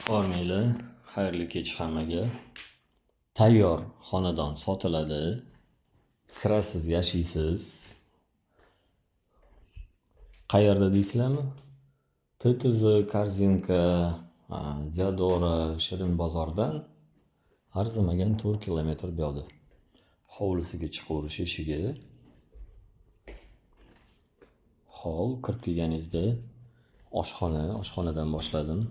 O'rminglar, xayrli kech hammaga. Tayyor xonadon sotiladi. Kirasiz, yashaysiz. Qayerda deysizlarmi? TTZ, Korzinka, Diadora, Shirin bozordan arzimagan 4 kilometr bu yoqda. Hovlisiga chiqaverish eshigi. Hol kirib kelganingizda oshxonadan boshladim.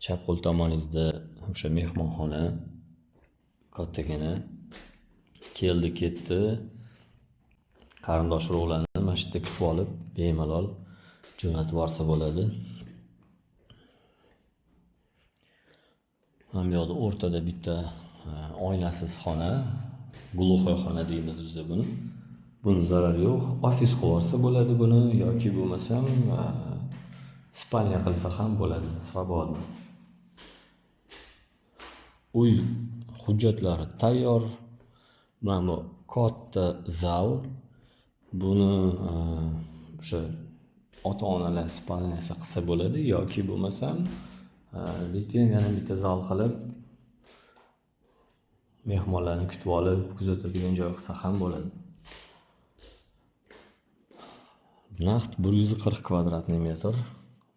Chap qo'l tomoningizda o'sha mehmonxona kattagina. Keldi ketdi. Qarindosh urug'larni mana shu yerda kutib olib, bemalol jo'natib yuborsa bo'ladi. Mana bu yoqda o'rtada bitta oynasiz xona, gluxoy xona deymiz biz buni. Buni zarari yo'q. Ofis qilib olsa bo'ladi buni yoki bo'lmasam spalnya qilsa ham bo'ladi, svobodno. Uy hujjatlari tayyor. Mana bu katta zal. Buni o'sha ota-onalar spalnyasi qilsa bo'ladi yoki bo'lmasam bitta yana bitta zal qilib mehmonlarni kutib olib, kuzatadigan joy qilsa ham bo'ladi. Naqd 140 kvadratniy metr.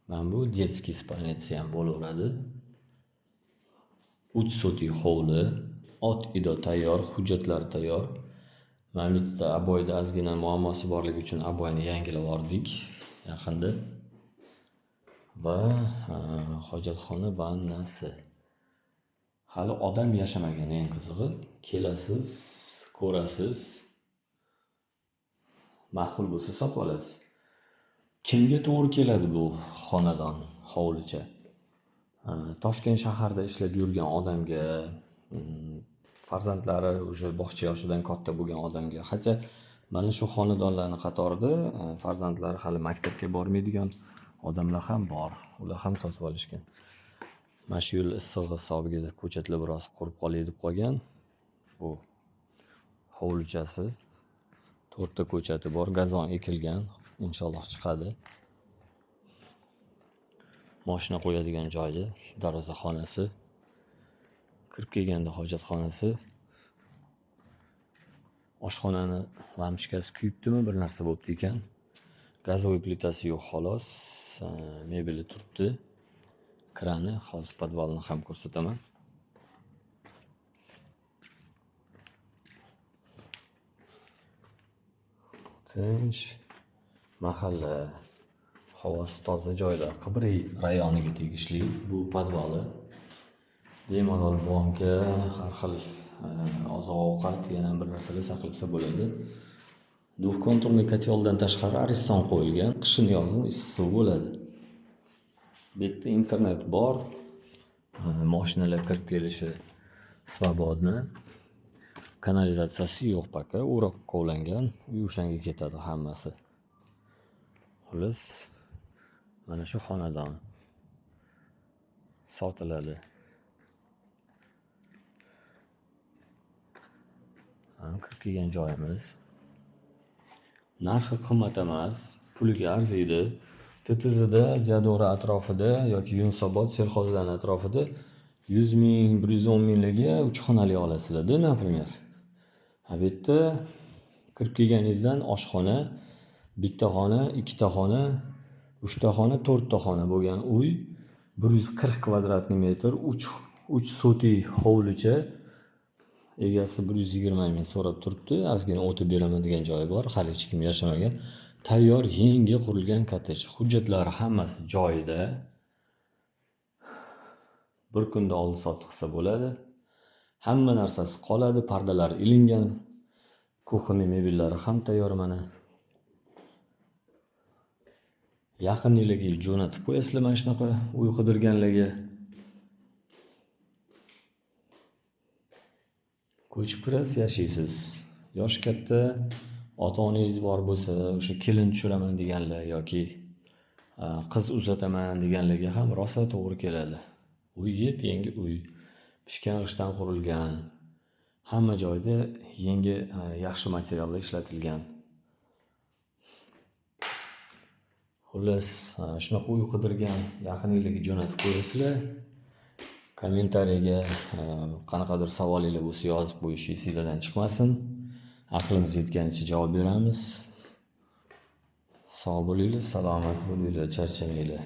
Mana bu детский spalnyasi ham bo'laveradi. 3 sotik hovli, ot ido tayyor, hujjatlar tayyor. Mana bitta aboyda ozgina muammosi borligi uchun aboyni yangilab yubordik yaqinda. Va hojatxona vannasi. Hali odam yashamagan, eng qizig'i. Kelasiz, ko'rasiz. Ma'qul bo'lsa sotib olasiz. Kimga to'g'ri keladi bu xonadon, hovlicha? Toshkent shaharida ishlab yurgan odamga, farzandlari o'sha bog'cha yoshidan katta bo'lgan odamga, hatto mana shu xonadonlarning qatorida farzandlari hali maktabga bormaydigan odamlar ham bor. Ular ham sotib olishgan. Mana shu yil issig'i hisobiga ko'chatlar biroz qurib qolay deb qolgan. Bu hovlichasi 4 ta ko'chati bor, gazon ekilgan, inshaalloh chiqadi. Mashina qo'yadigan joyi, darazaxonasi, kirib kelganda hojatxonasi. Oshxonani lampochkasi kuyibdimi, bir narsa bo'pti ekan. Gazovoy plitasi yo'q xolos. Mebeli turibdi. Krani, hozir podvalni ham ko'rsataman. Tinch mahalla, havosi toza joylar. Qibriy rayoniga tegishli bu podvali. Bemalol banka, har xil oziq-ovqat, yana bir narsalar saqlasa bo'ladi. Duxkonturli koteldan tashqari ariston qo'yilgan, qishin yozin issiq suv bo'ladi. Bu yerda internet bor. Mashinalar kirib kelishi svobodno. Kanalizatsiyasi yo'q paka, o'roq kovlangan, uy o'shanga ketadi hammasi. Xullas, mana shu xonadon sotiladi. Kirib kelgan joyimiz. Narxi qimmat emas, puliga arziydi. TTZda, Diadora atrofida yoki Yunusobod, Serxozdan atrofida 100 ming, 110 minglarga 3 xonali olasizlar-da, например. Bu yerda kirib kelganingizdan oshxona, bitta xona, ikkita xona, 3 ta xona, 4 ta xona bo'lgan uy, 140 kvadratniy metr, 3 sotik hovlicha. Egasi 120 ming so'rab turibdi. Ozgina o'tib beraman degan joyi bor, hali hech kim yashamagan. Tayyor, yangi qurilgan kottedj. Hujjatlari hammasi joyida. Bir kunda oldi sotdi qilsa bo'ladi. Hamma narsasi qoladi, pardalar ilingan. Kuxonniy mebellari ham tayyor mana. Yaqinlarga jo'natib qo'yasizlar mana shunaqa uy qidirganlarga. Ko'chib kirasiz, yashaysiz. Yosh katta ota-onangiz bor bo'lsa, o'sha kelin tushiraman deganlar yoki qiz uzataman deganlarga ham rosa to'g'ri keladi. Uy yangi uy, pishgan g'ishtdan qurilgan. Hamma joyda yangi yaxshi materiallar ishlatilgan. Xullas, shunaqa uy qidirgan yaqinlarga jo'natib qo'yasizlar. Kommentariyaga qanaqadir savolinglar bo'lsa yozib qo'yishingiz esinglardan chiqmasin. Aqlimiz yetganicha javob beramiz. Sog' bo'linglar, salomat bo'linglar, charchamanglar.